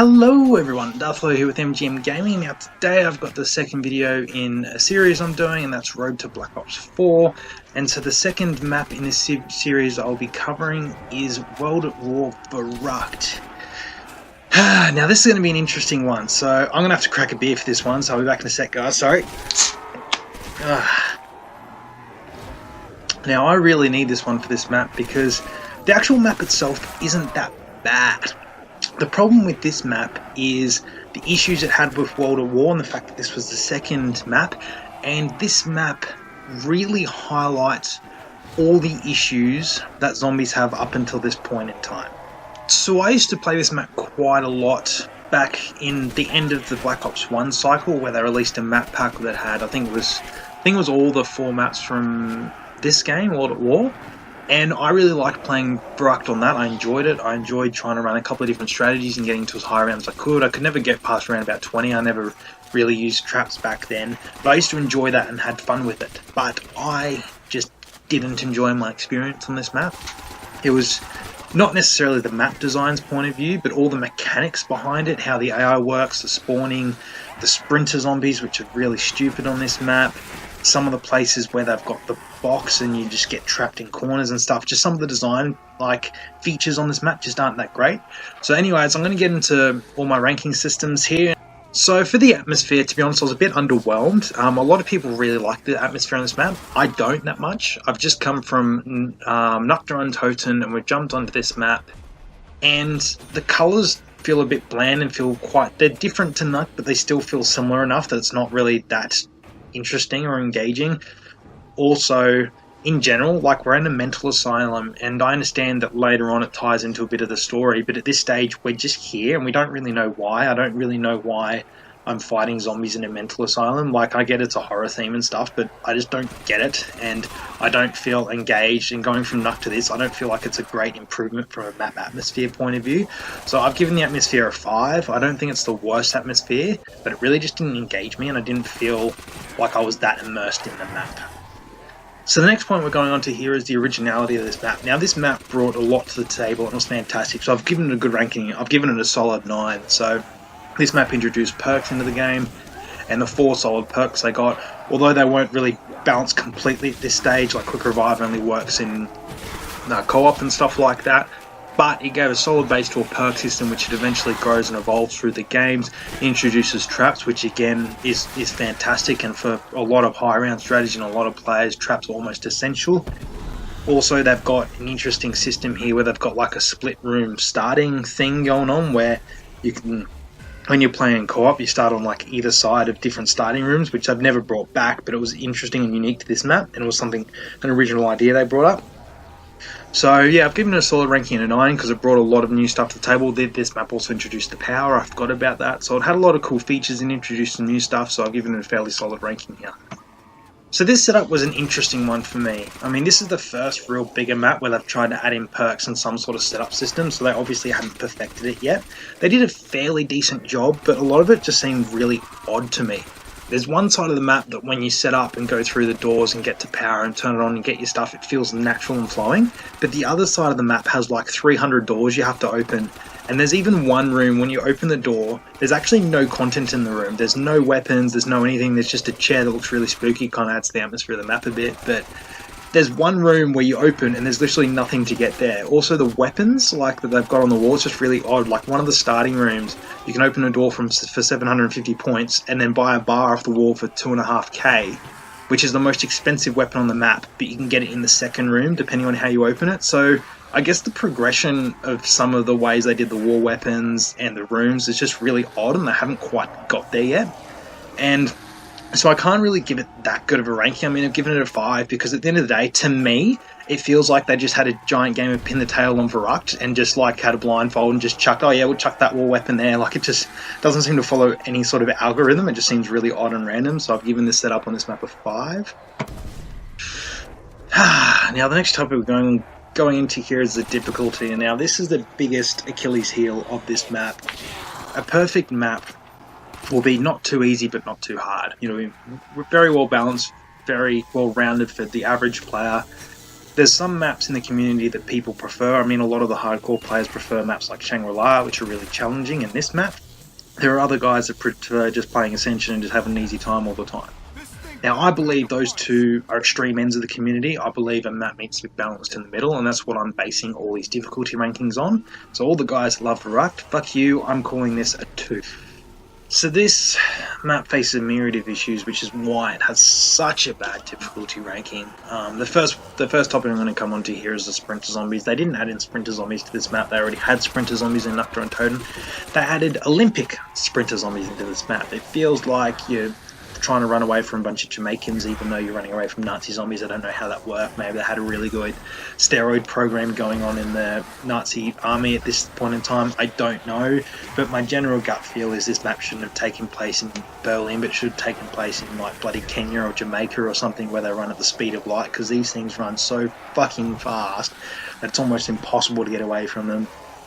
Hello everyone, Darth here with MGM Gaming. Now today I've got the second video in a series I'm doing, and that's Road to Black Ops 4. And so the second map in this series I'll be covering is World at War Verruckt. Now this is going to be an interesting one, so I'm going to have to crack a beer for this one, so I'll be back in a sec guys, sorry. Now I really need this one for this map because the actual map itself isn't that bad. The problem with this map is the issues it had with World at War and the fact that this was the second map, and this map really highlights all the issues that zombies have up until this point in time. So I used to play this map quite a lot back in the end of the Black Ops 1 cycle, where they released a map pack that had, I think it was all the 4 maps from this game, World at War. And I really liked playing Verruckt on that. I enjoyed it. I enjoyed trying to run a couple of different strategies and getting to as high rounds as I could. I could never get past around about 20. I never really used traps back then. But I used to enjoy that and had fun with it. But I just didn't enjoy my experience on this map. It was not necessarily the map design's point of view, but all the mechanics behind it, how the AI works, the spawning, the sprinter zombies, which are really stupid on this map. Some of the places where they've got the box and you just get trapped in corners and stuff, just some of the design features on this map just aren't that great. So anyways, I'm going to get into all my ranking systems here. So for the atmosphere, to be honest, I was a bit underwhelmed. A lot of people really like the atmosphere on this map. I don't that much. I've just come from Nukta and Toten, and we've jumped onto this map, and the colours feel a bit bland and they're different to Nukt, but they still feel similar enough that it's not really that interesting or engaging. Also, in general, we're in a mental asylum, and I understand that later on it ties into a bit of the story, but at this stage we're just here and we don't really know why. I don't really know why I'm fighting zombies in a mental asylum. I get it's a horror theme and stuff, but I just don't get it, and I don't feel engaged. And going from Nukt to this, I don't feel like it's a great improvement from a map atmosphere point of view. So I've given the atmosphere a 5. I don't think it's the worst atmosphere, but it really just didn't engage me, and I didn't feel like I was that immersed in the map. So the next point we're going on to here is the originality of this map. Now this map brought a lot to the table and it was fantastic, so I've given it a good ranking. I've given it a solid 9. So this map introduced perks into the game, and the 4 solid perks they got, although they weren't really balanced completely at this stage, like Quick Revive only works in co-op and stuff like that, but it gave a solid base to a perk system which it eventually grows and evolves through the games. It introduces traps, which again is fantastic, and for a lot of high round strategy and a lot of players, traps are almost essential. Also, they've got an interesting system here where they've got a split room starting thing going on, where you can, when you're playing co-op, you start on either side of different starting rooms, which I've never brought back, but it was interesting and unique to this map, and it was an original idea they brought up. So yeah, I've given it a solid ranking of 9 because it brought a lot of new stuff to the table. This map also introduced the power, I forgot about that. So it had a lot of cool features and introduced some new stuff, so I've given it a fairly solid ranking here. So this setup was an interesting one for me. I mean, this is the first real bigger map where they've tried to add in perks and some sort of setup system, so they obviously haven't perfected it yet. They did a fairly decent job, but a lot of it just seemed really odd to me. There's one side of the map that when you set up and go through the doors and get to power and turn it on and get your stuff, it feels natural and flowing. But the other side of the map has 300 doors you have to open. And there's even one room, when you open the door, there's actually no content in the room. There's no weapons, there's no anything, there's just a chair that looks really spooky, kind of adds to the atmosphere of the map a bit. But there's one room where you open and there's literally nothing to get there. Also the weapons that they've got on the wall is just really odd. One of the starting rooms, you can open a door for 750 points and then buy a bar off the wall for 2.5k, which is the most expensive weapon on the map, but you can get it in the second room depending on how you open it. So I guess the progression of some of the ways they did the war weapons and the rooms is just really odd, and they haven't quite got there yet. And so I can't really give it that good of a ranking. I mean, I've given it a 5 because at the end of the day, to me, it feels like they just had a giant game of pin the tail on Verruckt and just had a blindfold and just chucked, oh yeah, we'll chuck that war weapon there. It just doesn't seem to follow any sort of algorithm. It just seems really odd and random. So I've given this setup on this map a 5. Now the next topic we're going into here is the difficulty. And now this is the biggest Achilles heel of this map. A perfect map will be not too easy but not too hard. We're very well balanced, very well rounded for the average player. There's some maps in the community that people prefer. I mean, a lot of the hardcore players prefer maps like Shangri-La, which are really challenging in this map. There are other guys that prefer just playing Ascension and just having an easy time all the time. Now, I believe those two are extreme ends of the community. I believe a map needs to be balanced in the middle, and that's what I'm basing all these difficulty rankings on. So all the guys that love Verruckt, fuck you, I'm calling this a 2. So this map faces a myriad of issues, which is why it has such a bad difficulty ranking. The first topic I'm going to come onto here is the Sprinter Zombies. They didn't add in Sprinter Zombies to this map. They already had Sprinter Zombies in Nocturne Totem. They added Olympic Sprinter Zombies into this map. It feels like you're trying to run away from a bunch of Jamaicans, even though you're running away from Nazi zombies. I don't know how that worked. Maybe they had a really good steroid program going on in the Nazi army at this point in time. I don't know, but my general gut feel is this map shouldn't have taken place in Berlin, but should have taken place in like bloody Kenya or Jamaica or something where they run at the speed of light, because these things run so fucking fast that it's almost impossible to get away from them.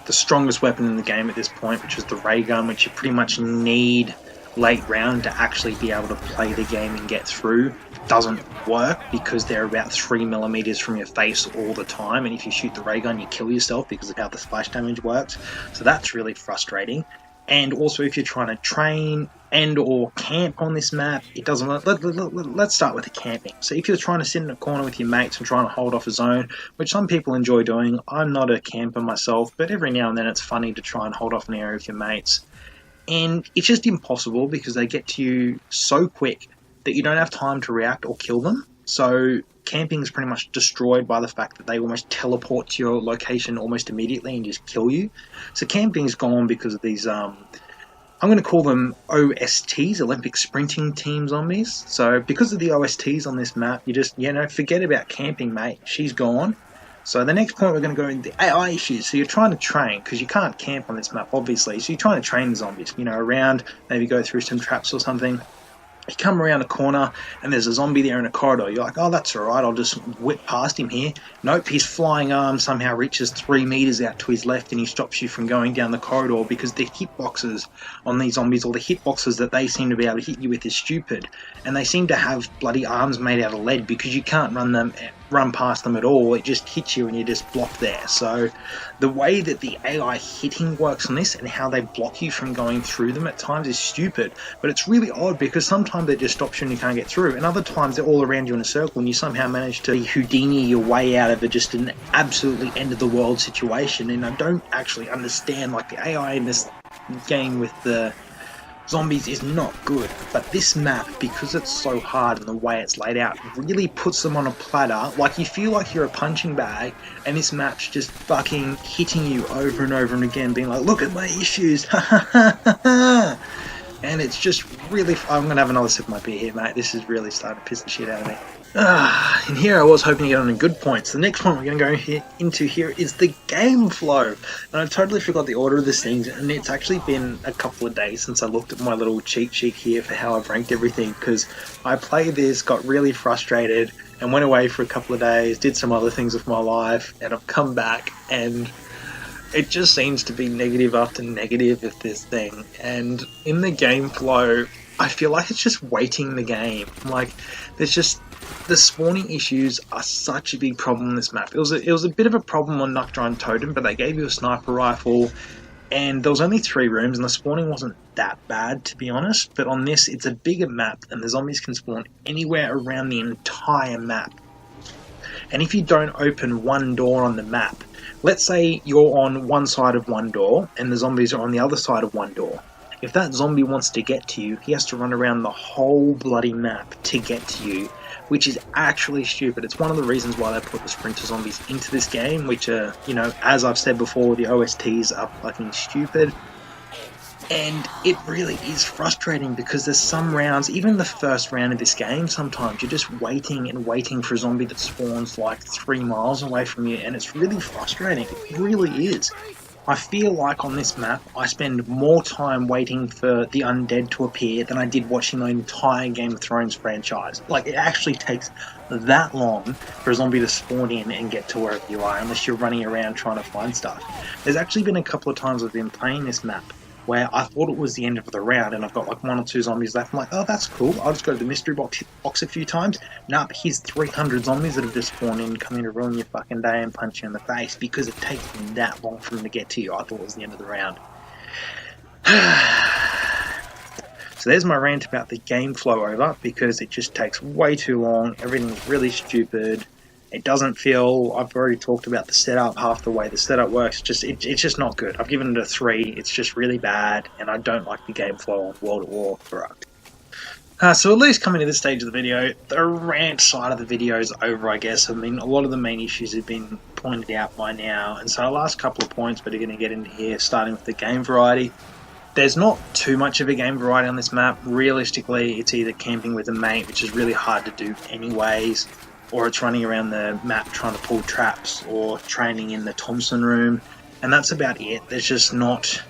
The strongest weapon in the game at this point, which is the ray gun, which you pretty much need late round to actually be able to play the game and get through, doesn't work because they're about 3mm from your face all the time, and if you shoot the ray gun you kill yourself because of how the splash damage works. So that's really frustrating. And also, if you're trying to train and or camp on this map, it doesn't. Let's start with the camping. So if you're trying to sit in a corner with your mates and trying to hold off a zone, which some people enjoy doing, I'm not a camper myself, but every now and then it's funny to try and hold off an area with your mates. And it's just impossible because they get to you so quick that you don't have time to react or kill them. So camping is pretty much destroyed by the fact that they almost teleport to your location almost immediately and just kill you. So camping is gone because of these, I'm going to call them OSTs, Olympic Sprinting Team Zombies. So because of the OSTs on this map, you just, forget about camping, mate. She's gone. So the next point we're going to go into the AI issues. So you're trying to train, because you can't camp on this map, obviously. So you're trying to train the zombies, around, maybe go through some traps or something. You come around a corner and there's a zombie there in a corridor. You're like, oh, that's alright, I'll just whip past him here. Nope, his flying arm somehow reaches 3 meters out to his left and he stops you from going down the corridor because the hitboxes on these zombies, or the hitboxes that they seem to be able to hit you with, is stupid. And they seem to have bloody arms made out of lead because you can't run past them at all. It just hits you and you're just blocked there. So the way that the AI hitting works on this and how they block you from going through them at times is stupid, but it's really odd because sometimes they just stop you and you can't get through, and other times they're all around you in a circle and you somehow manage to Houdini your way out of just an absolutely end of the world situation. And I don't actually understand, like, the AI in this game with the zombies is not good, but this map, because it's so hard and the way it's laid out, really puts them on a platter. Like, you feel like you're a punching bag and this map's just fucking hitting you over and over and again, being like, look at my issues, ha ha ha ha ha. And it's just really, I'm gonna have another sip of my beer here, mate. This is really starting to piss the shit out of me. And here I was hoping to get on a good point. So the next point we're going to go into here is the game flow. And I totally forgot the order of this thing, and it's actually been a couple of days since I looked at my little cheat sheet here for how I've ranked everything, because I played this, got really frustrated, and went away for a couple of days, did some other things with my life, and I've come back, and it just seems to be negative after negative with this thing. And in the game flow, I feel like it's just waiting the game. Like, there's just, the spawning issues are such a big problem in this map. It was a bit of a problem on Nocturne Totem, but they gave you a sniper rifle, and there was only 3 rooms, and the spawning wasn't that bad, to be honest. But on this, it's a bigger map, and the zombies can spawn anywhere around the entire map. And if you don't open one door on the map, let's say you're on one side of one door, and the zombies are on the other side of one door. If that zombie wants to get to you, he has to run around the whole bloody map to get to you, which is actually stupid. It's one of the reasons why they put the Sprinter Zombies into this game, which are, as I've said before, the OSTs are fucking stupid. And it really is frustrating because there's some rounds, even the first round of this game, sometimes you're just waiting and waiting for a zombie that spawns like 3 miles away from you, and it's really frustrating. It really is. I feel like on this map, I spend more time waiting for the undead to appear than I did watching the entire Game of Thrones franchise. Like, it actually takes that long for a zombie to spawn in and get to wherever you are, unless you're running around trying to find stuff. There's actually been a couple of times I've been playing this map where I thought it was the end of the round and I've got like 1 or 2 zombies left. I'm like, oh, that's cool. I'll just go to the mystery box a few times. Nah, here's 300 zombies that have just spawned in, coming to ruin your fucking day and punch you in the face because it takes them that long for them to get to you. I thought it was the end of the round. So there's my rant about the game flow over, because it just takes way too long. Everything's really stupid. It doesn't feel, I've already talked about the setup, half the way the setup works, it's just not good. I've given it a 3, it's just really bad, and I don't like the game flow on World at War Verruckt. So at least coming to this stage of the video, the rant side of the video is over, I guess. I mean, a lot of the main issues have been pointed out by now, and so the last couple of points we're going to get into here, starting with the game variety. There's not too much of a game variety on this map. Realistically, it's either camping with a mate, which is really hard to do anyways, or it's running around the map trying to pull traps, or training in the Thompson room, and that's about it. There's just not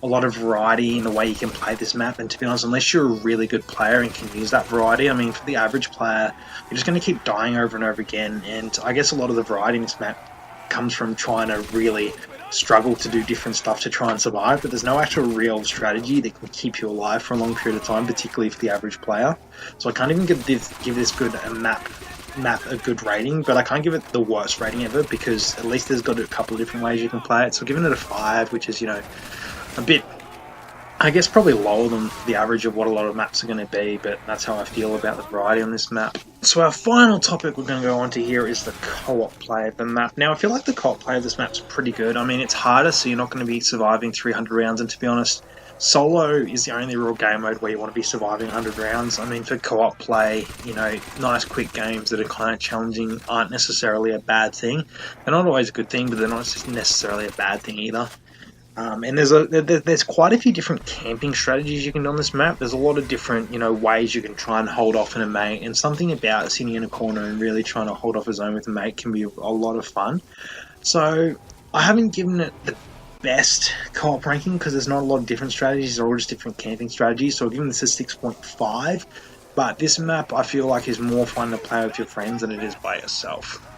a lot of variety in the way you can play this map, and to be honest, unless you're a really good player and can use that variety, I mean, for the average player, you're just going to keep dying over and over again, and I guess a lot of the variety in this map comes from trying to really struggle to do different stuff to try and survive, but there's no actual real strategy that can keep you alive for a long period of time, particularly for the average player. So I can't even give this good a map a good rating, but I can't give it the worst rating ever, because at least there's got a couple of different ways you can play it. So giving it a 5, which is, you know, a bit, I guess, probably lower than the average of what a lot of maps are going to be, but that's how I feel about the variety on this map. So our final topic we're going to go on to here is the co-op play of the map. Now, I feel like the co-op play of this map's pretty good. I mean, it's harder, so you're not going to be surviving 300 rounds, and to be honest, solo is the only real game mode where you want to be surviving 100 rounds. I mean, for co-op play, you know, nice quick games that are kind of challenging aren't necessarily a bad thing. They're not always a good thing, but they're not necessarily a bad thing either. And there's quite a few different camping strategies you can do on this map. There's a lot of different, you know, ways you can try and hold off in a mate, and something about sitting in a corner and really trying to hold off a zone with a mate can be a lot of fun. So I haven't given it the best co-op ranking because there's not a lot of different strategies. They're all just different camping strategies. So I've given this a 6.5. But this map I feel like is more fun to play with your friends than it is by yourself.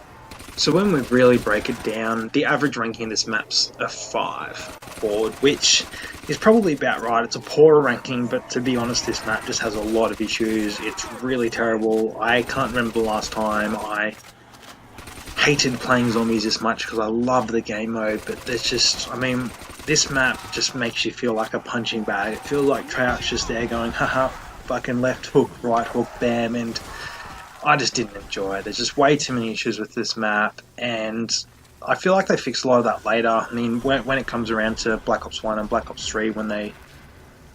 So when we really break it down, the average ranking in this map's a 5 forward, which is probably about right. It's a poorer ranking, but to be honest, this map just has a lot of issues. It's really terrible. I can't remember the last time I hated playing zombies this much, because I love the game mode, but there's just, I mean, this map just makes you feel like a punching bag. It feels like Trout's just there going, haha, fucking left hook, right hook, bam, and I just didn't enjoy it. There's just way too many issues with this map, and I feel like they fixed a lot of that later. I mean, when it comes around to Black Ops 1 and Black Ops 3, when they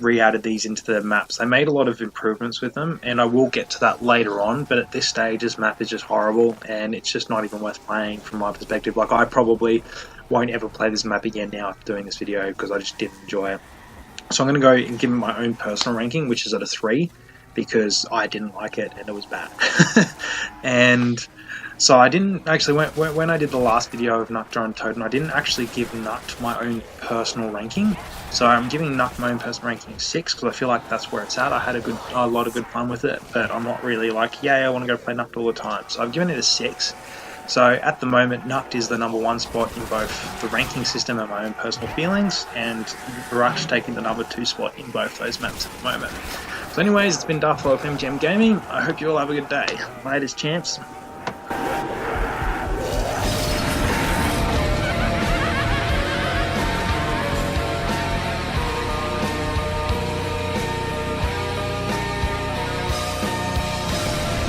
re-added these into the maps, they made a lot of improvements with them, and I will get to that later on, but at this stage, this map is just horrible, and it's just not even worth playing from my perspective. Like, I probably won't ever play this map again now after doing this video, because I just didn't enjoy it. So I'm going to go and give it my own personal ranking, which is at a 3. Because I didn't like it and it was bad. And so I didn't actually, when I did the last video of Nuck and Totem, I didn't actually give Nuck my own personal ranking. So I'm giving Nuck my own personal ranking 6, because I feel like that's where it's at. I had a lot of good fun with it, but I'm not really like, yeah, I want to go play Nuck all the time. So I've given it a 6. So at the moment, Nuck is the #1 spot in both the ranking system and my own personal feelings, and Verruckt's taking the #2 spot in both those maps at the moment. So anyways, it's been Darth of MGM Gaming. I hope you all have a good day. Latest champs.